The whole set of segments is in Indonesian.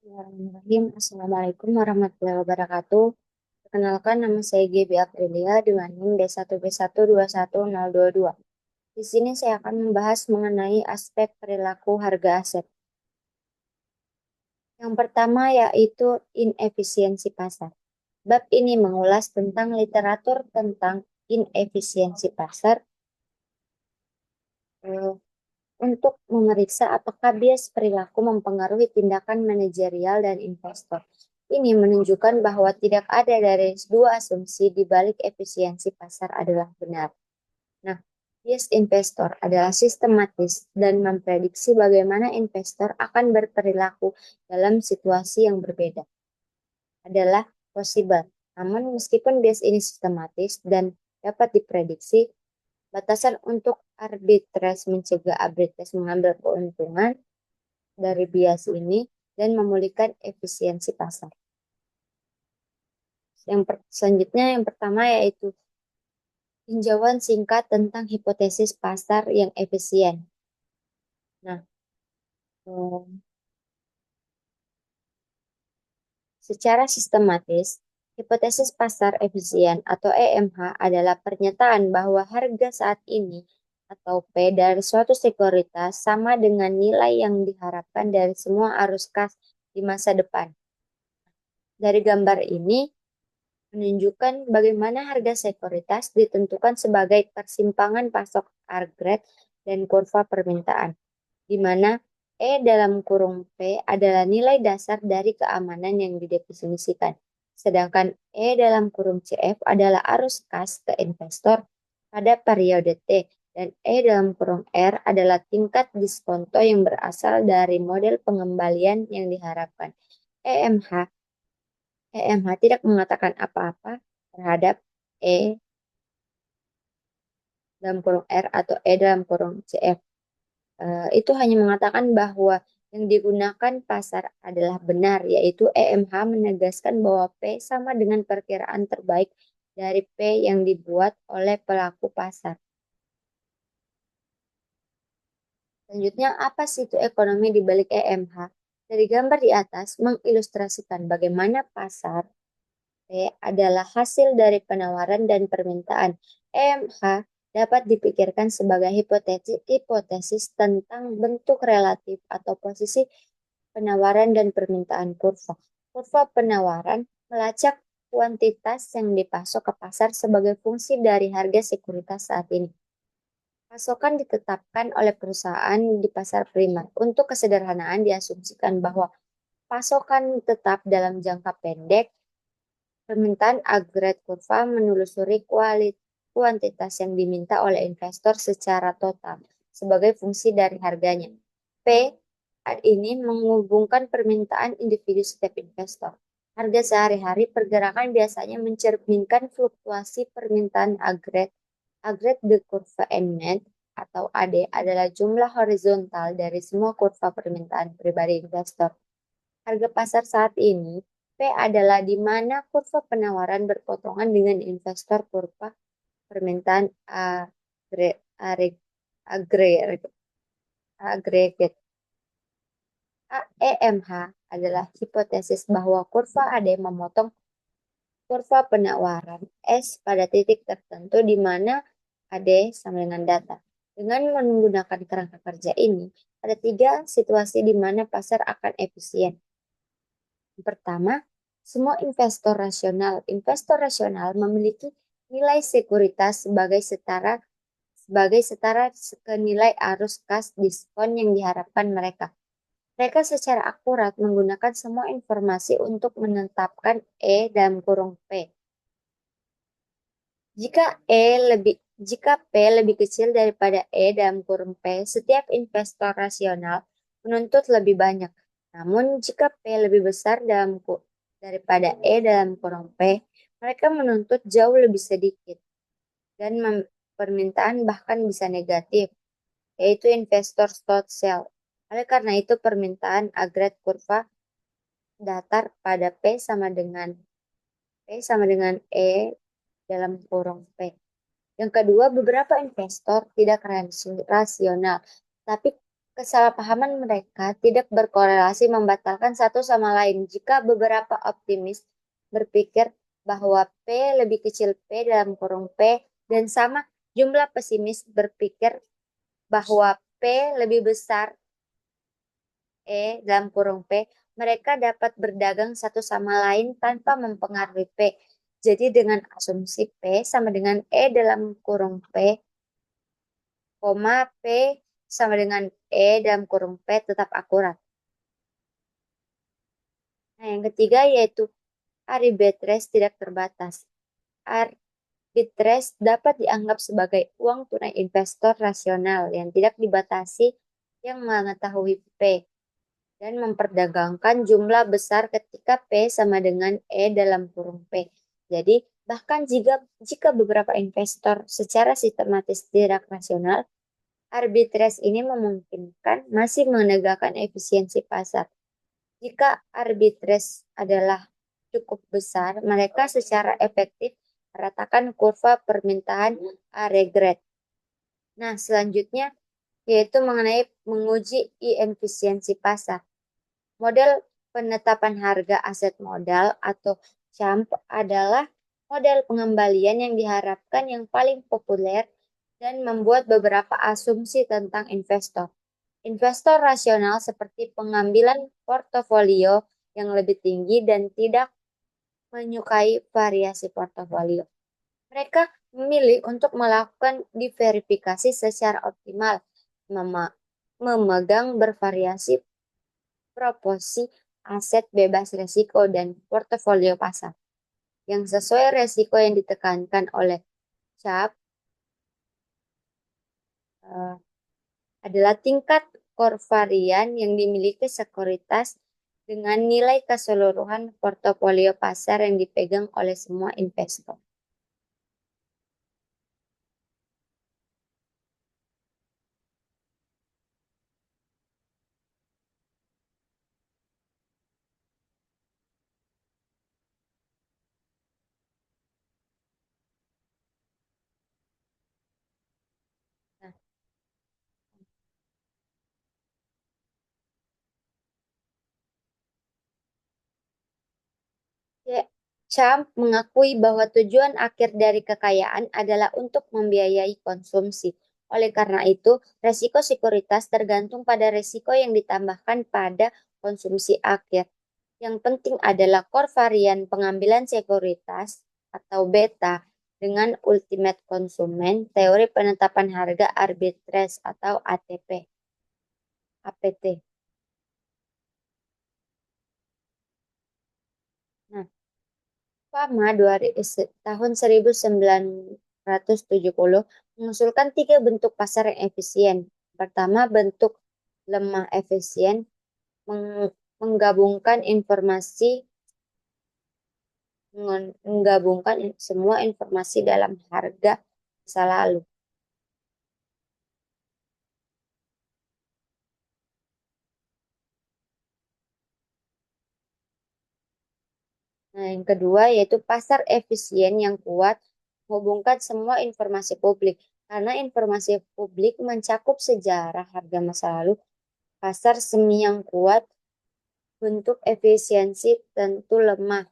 Bismillahirrahmanirrahim. Assalamualaikum warahmatullahi wabarakatuh. Perkenalkan, nama saya GB Aprilia dengan NIM D1B1210222. Di sini saya akan membahas mengenai aspek perilaku harga aset. Yang pertama yaitu inefisiensi pasar. Bab ini mengulas tentang literatur tentang inefisiensi pasar eh, untuk memeriksa apakah bias perilaku mempengaruhi tindakan manajerial dan investor. Ini menunjukkan bahwa tidak ada dari dua asumsi di balik efisiensi pasar adalah benar. Nah, bias investor adalah sistematis dan memprediksi bagaimana investor akan berperilaku dalam situasi yang berbeda. Adalah possible. Namun meskipun bias ini sistematis dan dapat diprediksi, batasan untuk arbitrase mencegah arbitrase mengambil keuntungan dari bias ini dan memulihkan efisiensi pasar. Selanjutnya yang pertama yaitu tinjauan singkat tentang hipotesis pasar yang efisien. Nah, secara sistematis, hipotesis pasar efisien atau EMH adalah pernyataan bahwa harga saat ini atau P dari suatu sekuritas sama dengan nilai yang diharapkan dari semua arus kas di masa depan. Dari gambar ini menunjukkan bagaimana harga sekuritas ditentukan sebagai persimpangan pasok argret dan kurva permintaan, di mana E dalam kurung P adalah nilai dasar dari keamanan yang didefinisikan, sedangkan E dalam kurung CF adalah arus kas ke investor pada periode T, dan E dalam kurung R adalah tingkat diskonto yang berasal dari model pengembalian yang diharapkan. EMH EMH tidak mengatakan apa-apa terhadap E dalam kurung R atau E dalam kurung CF. Itu hanya mengatakan bahwa yang digunakan pasar adalah benar, yaitu EMH menegaskan bahwa P sama dengan perkiraan terbaik dari P yang dibuat oleh pelaku pasar. Selanjutnya, apa sih itu ekonomi di balik EMH? Dari gambar di atas mengilustrasikan bagaimana pasar P adalah hasil dari penawaran dan permintaan. EMH dapat dipikirkan sebagai hipotesis tentang bentuk relatif atau posisi penawaran dan permintaan kurva. Kurva penawaran melacak kuantitas yang dipasok ke pasar sebagai fungsi dari harga sekuritas saat ini. Pasokan ditetapkan oleh perusahaan di pasar primer. Untuk kesederhanaan diasumsikan bahwa pasokan tetap dalam jangka pendek. Permintaan agregat kurva menelusuri kuantitas yang diminta oleh investor secara total sebagai fungsi dari harganya. P ini menghubungkan permintaan individu setiap investor. Harga sehari-hari pergerakan biasanya mencerminkan fluktuasi permintaan agregat. Agregat de kurva net atau AD adalah jumlah horizontal dari semua kurva permintaan pribadi investor. Harga pasar saat ini, P adalah di mana kurva penawaran berpotongan dengan investor kurva permintaan agregat. Agregat. EMH adalah hipotesis bahwa kurva AD memotong kurva penawaran S pada titik tertentu di mana AD sama dengan data. Dengan menggunakan kerangka kerja ini, ada tiga situasi di mana pasar akan efisien. Yang pertama, semua investor rasional memiliki nilai sekuritas sebagai setara ke nilai arus kas diskon yang diharapkan mereka. Mereka secara akurat menggunakan semua informasi untuk menetapkan E dalam kurung P. Jika jika P lebih kecil daripada E dalam kurung P, setiap investor rasional menuntut lebih banyak. Namun jika P lebih besar daripada E dalam kurung P, mereka menuntut jauh lebih sedikit dan permintaan bahkan bisa negatif, yaitu investor short sell. Oleh karena itu permintaan agregat kurva datar pada P sama dengan E dalam kurung P. Yang kedua, beberapa investor tidak rasional, tapi Kesalahpahaman mereka tidak berkorelasi membatalkan satu sama lain. Jika beberapa optimis berpikir bahwa P lebih kecil P dalam kurung P dan sama jumlah pesimis berpikir bahwa P lebih besar E dalam kurung P, mereka dapat berdagang satu sama lain tanpa mempengaruhi P. Jadi dengan asumsi P sama dengan E dalam kurung P, koma P sama dengan E dalam kurung P tetap akurat. Nah, yang ketiga yaitu arbitrase tidak terbatas. Arbitrase dapat dianggap sebagai uang tunai investor rasional yang tidak dibatasi yang mengetahui P dan memperdagangkan jumlah besar ketika P sama dengan E dalam kurung P. Jadi, bahkan jika beberapa investor secara sistematis tidak rasional, arbitrase ini memungkinkan masih menegakkan efisiensi pasar. Jika arbitrase adalah cukup besar, mereka secara efektif meratakan kurva permintaan regret. Nah, selanjutnya yaitu mengenai menguji efisiensi pasar. Model penetapan harga aset modal atau CHAMP adalah model pengembalian yang diharapkan yang paling populer dan membuat beberapa asumsi tentang investor. Investor rasional seperti pengambilan portofolio yang lebih tinggi dan tidak menyukai variasi portofolio. Mereka memilih untuk melakukan diverifikasi secara optimal, memegang bervariasi proporsi aset bebas risiko dan portofolio pasar yang sesuai risiko yang ditekankan oleh CAP adalah tingkat kovarian yang dimiliki sekuritas dengan nilai keseluruhan portofolio pasar yang dipegang oleh semua investor. Nah, ya, Trump mengakui bahwa tujuan akhir dari kekayaan adalah untuk membiayai konsumsi. Oleh karena itu, resiko sekuritas tergantung pada resiko yang ditambahkan pada konsumsi akhir. Yang penting adalah kovarian pengambilan sekuritas atau beta dengan ultimate konsumen, teori penetapan harga arbitrage atau ATP, APT. Nah, Fama tahun 1970 mengusulkan tiga bentuk pasar yang efisien. Pertama, bentuk lemah efisien menggabungkan semua informasi dalam harga masa lalu. Nah, yang kedua yaitu pasar efisien yang kuat menghubungkan semua informasi publik. Karena informasi publik mencakup sejarah harga masa lalu, pasar semi yang kuat bentuk efisiensi tentu lemah.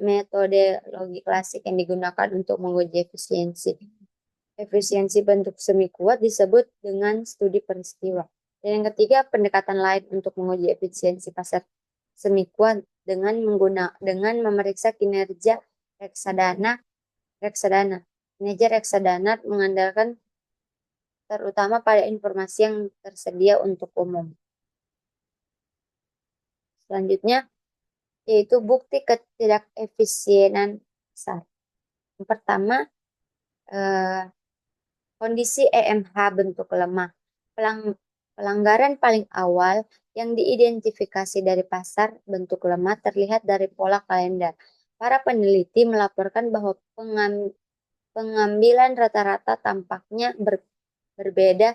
Metodologi klasik yang digunakan untuk menguji efisiensi. Efisiensi bentuk semi kuat disebut dengan studi peristiwa. Dan yang ketiga, pendekatan lain untuk menguji efisiensi pasar semi kuat dengan memeriksa kinerja reksadana reksadana. Kinerja reksadana mengandalkan terutama pada informasi yang tersedia untuk umum. Selanjutnya, yaitu bukti ketidakefisienan pasar. Yang pertama, eh, kondisi EMH bentuk lemah. Pelanggaran paling awal yang diidentifikasi dari pasar bentuk lemah terlihat dari pola kalender. Para peneliti melaporkan bahwa pengambilan rata-rata tampaknya berbeda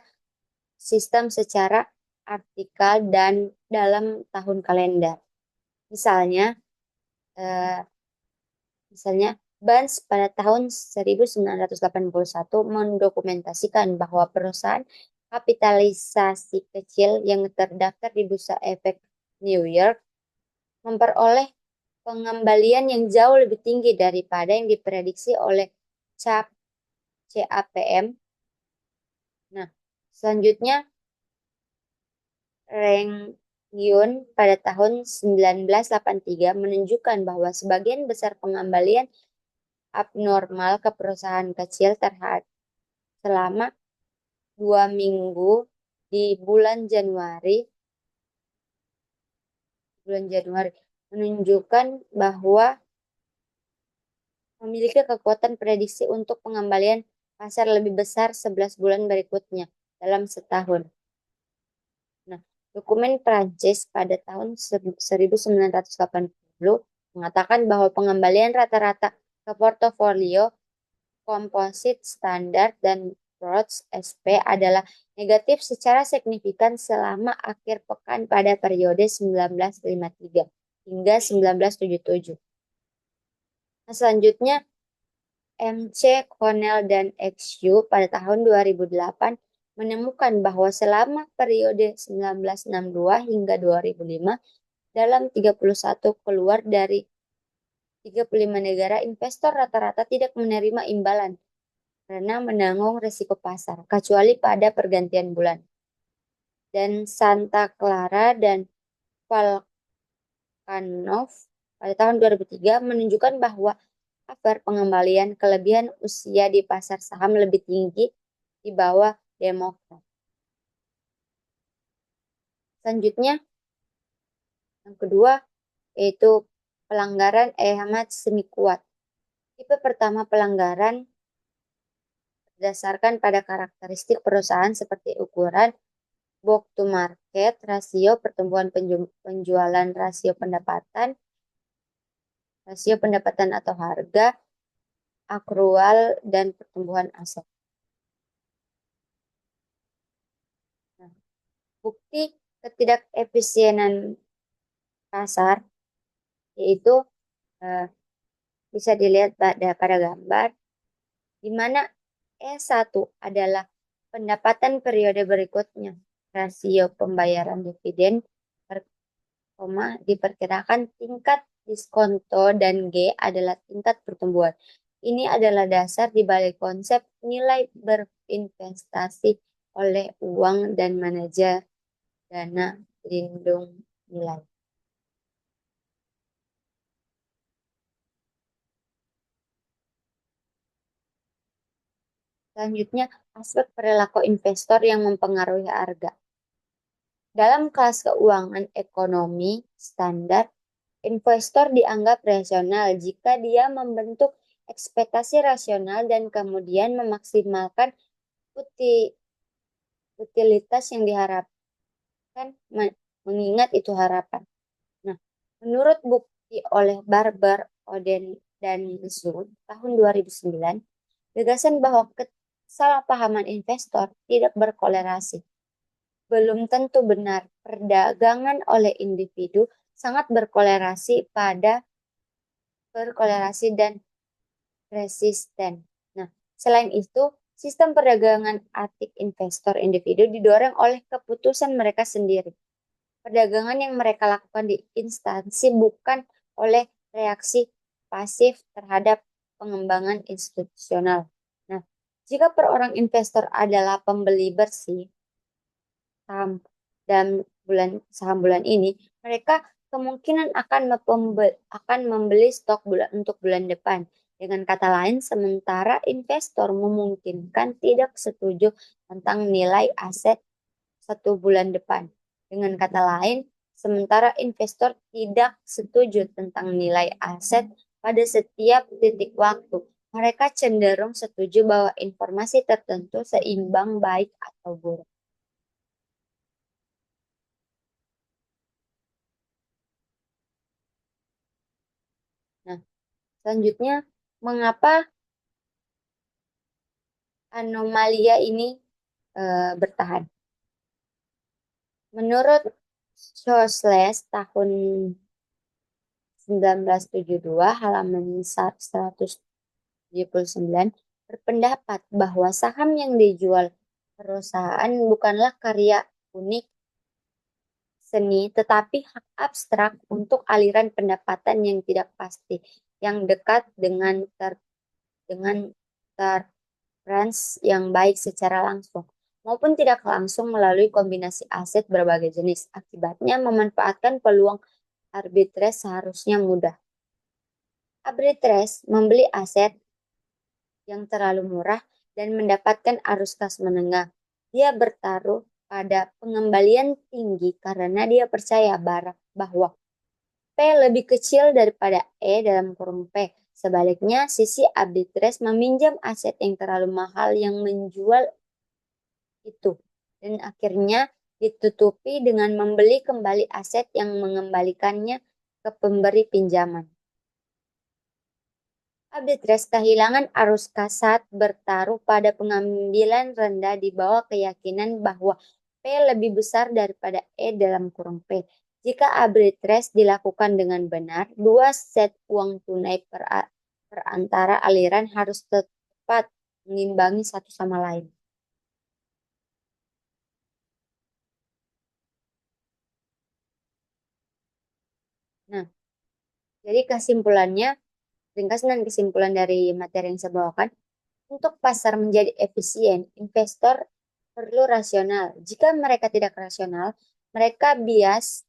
sistem secara artikal dan dalam tahun kalender. Misalnya, eh, misalnya Barnes pada tahun 1981 mendokumentasikan bahwa perusahaan kapitalisasi kecil yang terdaftar di Bursa Efek New York memperoleh pengembalian yang jauh lebih tinggi daripada yang diprediksi oleh CAPM. Nah, selanjutnya Reng Yun pada tahun 1983 menunjukkan bahwa sebagian besar pengembalian abnormal ke perusahaan kecil terhadap selama 2 minggu di bulan Januari menunjukkan bahwa memiliki kekuatan prediksi untuk pengembalian pasar lebih besar 11 bulan berikutnya dalam setahun. Nah, dokumen Prancis pada tahun 1980 mengatakan bahwa pengembalian rata-rata ke portofolio komposit standar dan Broad SP adalah negatif secara signifikan selama akhir pekan pada periode 1953 hingga 1977. Nah, selanjutnya MC Connell dan XU pada tahun 2008 menemukan bahwa selama periode 1962 hingga 2005 dalam 31 keluar dari 35 negara, investor rata-rata tidak menerima imbalan karena menanggung risiko pasar, kecuali pada pergantian bulan. Dan Santa Clara dan Volkanov pada tahun 2003 menunjukkan bahwa cover pengembalian kelebihan usia di pasar saham lebih tinggi di bawah Demokrat. Selanjutnya, yang kedua, yaitu pelanggaran hemat semi kuat. Tipe pertama pelanggaran berdasarkan pada karakteristik perusahaan seperti ukuran, book to market, rasio pertumbuhan penjualan, rasio pendapatan atau harga, akrual, dan pertumbuhan aset. Nah, bukti ketidakefisienan pasar yaitu eh, bisa dilihat pada gambar di mana E1 adalah pendapatan periode berikutnya, rasio pembayaran dividen per koma diperkirakan tingkat diskonto dan G adalah tingkat pertumbuhan. Ini adalah dasar di balik konsep nilai berinvestasi oleh uang dan manajer dana lindung nilai. Selanjutnya, aspek perilaku investor yang mempengaruhi harga. Dalam kelas keuangan ekonomi standar, investor dianggap rasional jika dia membentuk ekspektasi rasional dan kemudian memaksimalkan utilitas yang diharapkan mengingat itu harapan. Nah, menurut bukti oleh Barber, Oden, dan Zhu tahun 2009, gagasan bahwa kesalahpahaman investor tidak berkolerasi belum tentu benar. Perdagangan oleh individu sangat berkolerasi dan resisten. Nah, selain itu, sistem perdagangan atik investor individu didorong oleh keputusan mereka sendiri. Perdagangan yang mereka lakukan di instansi bukan oleh reaksi pasif terhadap pengembangan institusional. Nah, jika perorangan investor adalah pembeli bersih saham dan saham bulan ini, mereka kemungkinan akan membeli stok untuk bulan depan. Dengan kata lain, sementara investor memungkinkan tidak setuju tentang nilai aset 1 bulan depan. Dengan kata lain, sementara investor tidak setuju tentang nilai aset pada setiap titik waktu, mereka cenderung setuju bahwa informasi tertentu seimbang baik atau buruk. Nah, selanjutnya, mengapa anomalia ini bertahan? Menurut Scholes tahun 1972 halaman 179 berpendapat bahwa saham yang dijual Perusahaan bukanlah karya unik seni, tetapi hak abstrak untuk aliran pendapatan yang tidak pasti, yang dekat dengan terference yang baik secara langsung maupun tidak langsung melalui kombinasi aset berbagai jenis. Akibatnya memanfaatkan peluang arbitrase seharusnya mudah. Arbitrase membeli aset yang terlalu murah dan mendapatkan arus kas menengah. Dia bertaruh pada pengembalian tinggi karena dia percaya bahwa P lebih kecil daripada E dalam kurung P. Sebaliknya, sisi arbitrase meminjam aset yang terlalu mahal yang menjual itu dan akhirnya ditutupi dengan membeli kembali aset yang mengembalikannya ke pemberi pinjaman. Arbitrase kehilangan arus kasat bertaruh pada pengambilan rendah di bawah keyakinan bahwa P lebih besar daripada E dalam kurung P. Jika arbitrase dilakukan dengan benar, dua set uang tunai per antara aliran harus tepat mengimbangi satu sama lain. Nah, jadi kesimpulannya, ringkas dan kesimpulan dari materi yang saya bawakan, untuk pasar menjadi efisien, investor perlu rasional. Jika mereka tidak rasional, mereka bias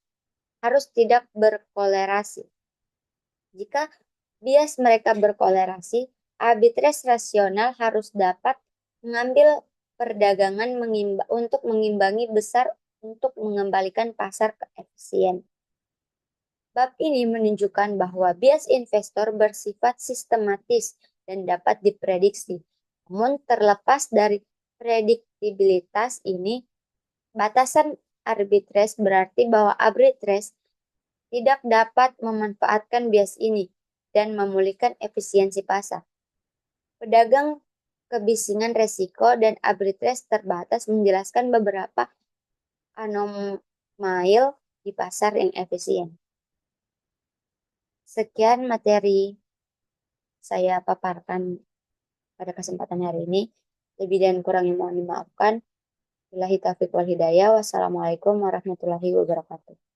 harus tidak berkolerasi. Jika bias mereka berkolerasi, arbitrase rasional harus dapat mengambil perdagangan untuk mengimbangi besar untuk mengembalikan pasar ke efisien. Bab ini menunjukkan bahwa bias investor bersifat sistematis dan dapat diprediksi. Namun terlepas dari prediktibilitas ini, batasan arbitrase berarti bahwa arbitrase tidak dapat memanfaatkan bias ini dan memulihkan efisiensi pasar. Pedagang kebisingan resiko dan arbitrase terbatas menjelaskan beberapa anomali di pasar yang efisien. Sekian materi saya paparkan pada kesempatan hari ini. Lebih dan kurangnya mohon dimaafkan. Billahi taufiq wal hidayah. Wassalamualaikum warahmatullahi wabarakatuh.